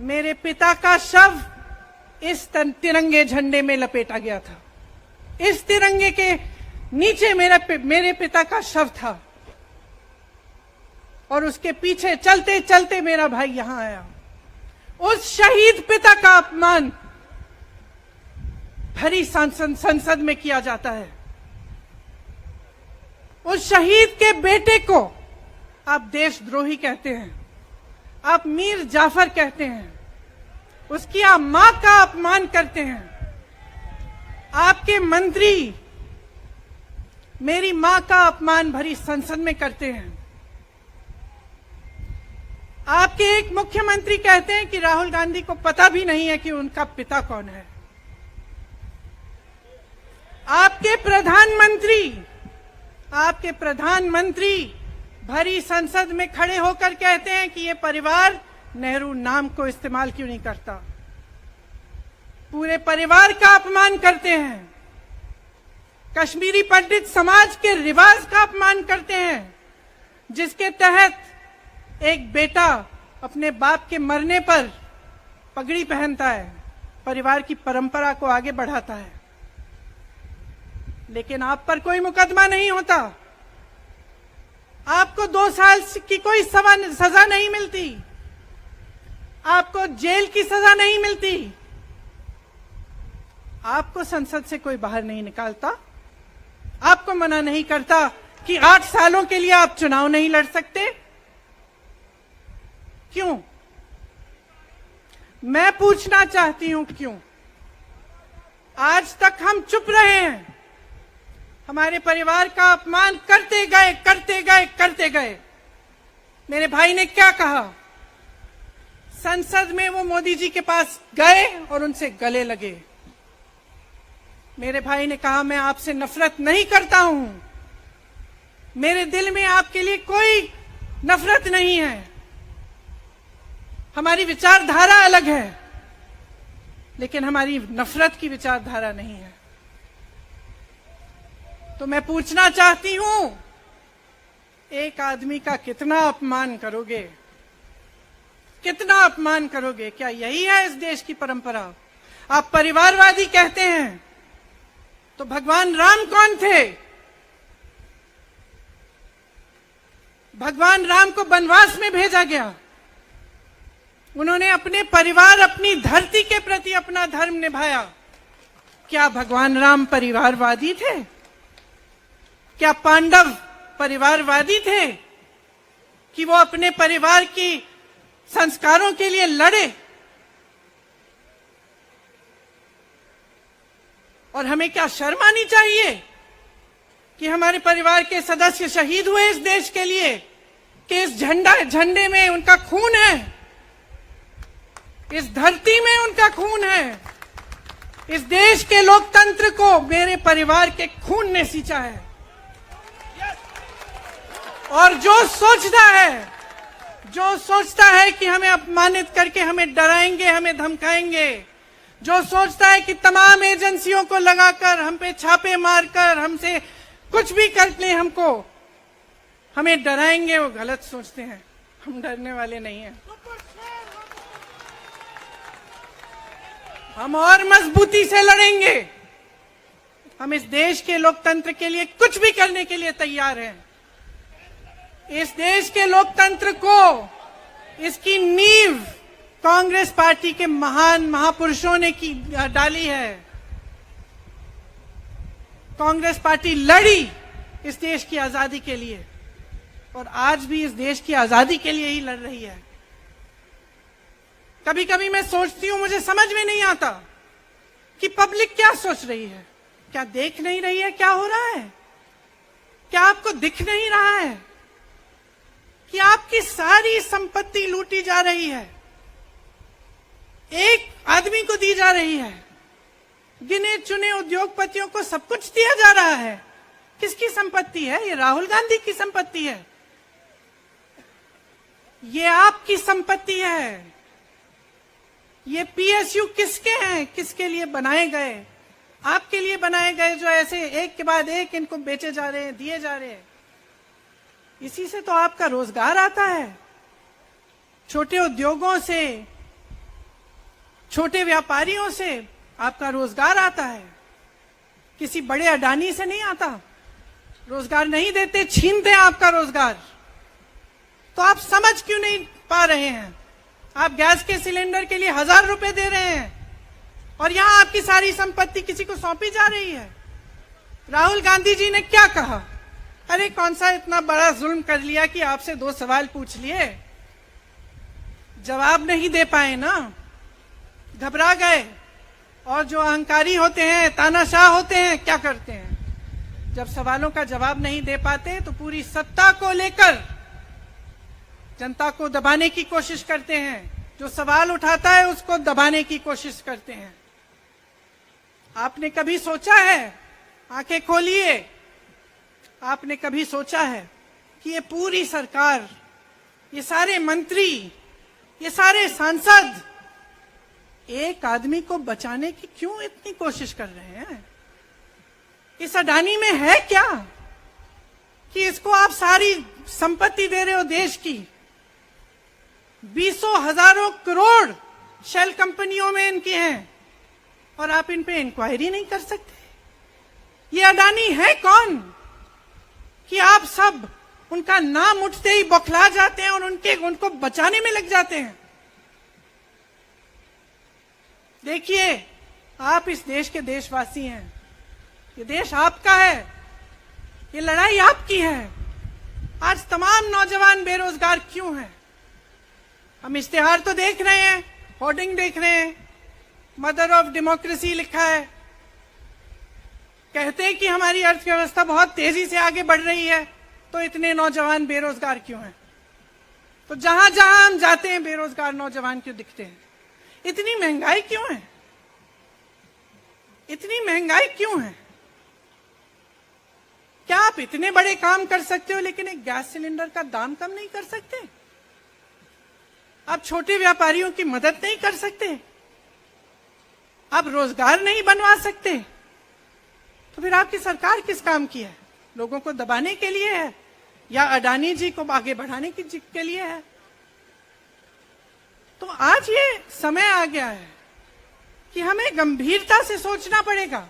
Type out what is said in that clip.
मेरे पिता का शव इस तिरंगे झंडे में लपेटा गया था। इस तिरंगे के नीचे मेरे पिता का शव था और उसके पीछे चलते चलते मेरा भाई यहां आया। उस शहीद पिता का अपमान भरी संसद में किया जाता है। उस शहीद के बेटे को आप देशद्रोही कहते हैं, आप मीर जाफर कहते हैं, उसकी आप मां का अपमान करते हैं। आपके मंत्री मेरी मां का अपमान भरी संसद में करते हैं। आपके एक मुख्यमंत्री कहते हैं कि राहुल गांधी को पता भी नहीं है कि उनका पिता कौन है। आपके प्रधानमंत्री भरी संसद में खड़े होकर कहते हैं कि ये परिवार नेहरू नाम को इस्तेमाल क्यों नहीं करता। पूरे परिवार का अपमान करते हैं। कश्मीरी पंडित समाज के रिवाज का अपमान करते हैं, जिसके तहत एक बेटा अपने बाप के मरने पर पगड़ी पहनता है, परिवार की परंपरा को आगे बढ़ाता है। लेकिन आप पर कोई मुकदमा नहीं होता, आपको 2 साल की कोई सजा नहीं मिलती, आपको जेल की सजा नहीं मिलती, आपको संसद से कोई बाहर नहीं निकालता, आपको मना नहीं करता कि 8 सालों के लिए आप चुनाव नहीं लड़ सकते। क्यों? मैं पूछना चाहती हूं क्यों? आज तक हम चुप रहे हैं, हमारे परिवार का अपमान करते गए। मेरे भाई ने क्या कहा? संसद में वो मोदी जी के पास गए और उनसे गले लगे। मेरे भाई ने कहा, मैं आपसे नफरत नहीं करता हूं, मेरे दिल में आपके लिए कोई नफरत नहीं है, हमारी विचारधारा अलग है, लेकिन हमारी नफरत की विचारधारा नहीं है। तो मैं पूछना चाहती हूं, एक आदमी का कितना अपमान करोगे? कितना अपमान करोगे? क्या यही है इस देश की परंपरा? आप परिवारवादी कहते हैं, तो भगवान राम कौन थे? भगवान राम को वनवास में भेजा गया, उन्होंने अपने परिवार, अपनी धरती के प्रति अपना धर्म निभाया। क्या भगवान राम परिवारवादी थे? क्या पांडव परिवारवादी थे कि वो अपने परिवार की संस्कारों के लिए लड़े? और हमें क्या शर्म आनी चाहिए कि हमारे परिवार के सदस्य शहीद हुए इस देश के लिए, कि इस झंडे में उनका खून है, इस धरती में उनका खून है, इस देश के लोकतंत्र को मेरे परिवार के खून ने सींचा है। और जो सोचता है कि हमें अपमानित करके हमें डराएंगे, हमें धमकाएंगे, जो सोचता है कि तमाम एजेंसियों को लगाकर हम पे छापे मारकर हमसे कुछ भी कर ले, हमको हमें डराएंगे, वो गलत सोचते हैं। हम डरने वाले नहीं हैं। हम और मजबूती से लड़ेंगे। हम इस देश के लोकतंत्र के लिए कुछ भी करने के लिए तैयार हैं। इस देश के लोकतंत्र को, इसकी नींव कांग्रेस पार्टी के महान महापुरुषों ने डाली है। कांग्रेस पार्टी लड़ी इस देश की आजादी के लिए और आज भी इस देश की आजादी के लिए ही लड़ रही है। कभी कभी मैं सोचती हूं, मुझे समझ में नहीं आता कि पब्लिक क्या सोच रही है। क्या देख नहीं रही है क्या हो रहा है? क्या आपको दिख नहीं रहा है कि आपकी सारी संपत्ति लूटी जा रही है, एक आदमी को दी जा रही है, गिने चुने उद्योगपतियों को सब कुछ दिया जा रहा है? किसकी संपत्ति है? ये राहुल गांधी की संपत्ति है, ये आपकी संपत्ति है। ये पीएसयू किसके हैं? किसके लिए बनाए गए? आपके लिए बनाए गए, जो ऐसे एक के बाद एक इनको बेचे जा रहे हैं, दिए जा रहे हैं। इसी से तो आपका रोजगार आता है। छोटे उद्योगों से छोटे व्यापारियों से आपका रोजगार आता है, किसी बड़े अडानी से नहीं आता। रोजगार नहीं देते, छीनते हैं आपका रोजगार। तो आप समझ क्यों नहीं पा रहे हैं? आप गैस के सिलेंडर के लिए 1000 रुपए दे रहे हैं और यहां आपकी सारी संपत्ति किसी को सौंपी जा रही है। राहुल गांधी जी ने क्या कहा? अरे कौन सा इतना बड़ा जुल्म कर लिया कि आपसे 2 सवाल पूछ लिए, जवाब नहीं दे पाए ना, घबरा गए। और जो अहंकारी होते हैं, तानाशाह होते हैं, क्या करते हैं? जब सवालों का जवाब नहीं दे पाते तो पूरी सत्ता को लेकर जनता को दबाने की कोशिश करते हैं। जो सवाल उठाता है उसको दबाने की कोशिश करते हैं। आपने कभी सोचा है, आंखें खोलिए, आपने कभी सोचा है कि ये पूरी सरकार, ये सारे मंत्री, ये सारे सांसद एक आदमी को बचाने की क्यों इतनी कोशिश कर रहे हैं? इस अडानी में है क्या कि इसको आप सारी संपत्ति दे रहे हो देश की? 20 हजारों करोड़ शेल कंपनियों में इनकी हैं और आप इन पे इंक्वायरी नहीं कर सकते? ये अडानी है कौन कि आप सब उनका नाम उठते ही बौखला जाते हैं और उनको बचाने में लग जाते हैं? देखिए, आप इस देश के देशवासी हैं, ये देश आपका है, ये लड़ाई आपकी है। आज तमाम नौजवान बेरोजगार क्यों हैं? हम इश्तिहार तो देख रहे हैं, होर्डिंग देख रहे हैं, मदर ऑफ डेमोक्रेसी लिखा है, कहते हैं कि हमारी अर्थव्यवस्था बहुत तेजी से आगे बढ़ रही है, तो इतने नौजवान बेरोजगार क्यों हैं? तो जहां जहां हम जाते हैं बेरोजगार नौजवान क्यों दिखते हैं? इतनी महंगाई क्यों है? इतनी महंगाई क्यों है? क्या आप इतने बड़े काम कर सकते हो लेकिन एक गैस सिलेंडर का दाम कम नहीं कर सकते? आप छोटे व्यापारियों की मदद नहीं कर सकते? आप रोजगार नहीं बनवा सकते? तो फिर आपकी सरकार किस काम की है? लोगों को दबाने के लिए है या अडानी जी को आगे बढ़ाने के लिए है? तो आज ये समय आ गया है कि हमें गंभीरता से सोचना पड़ेगा।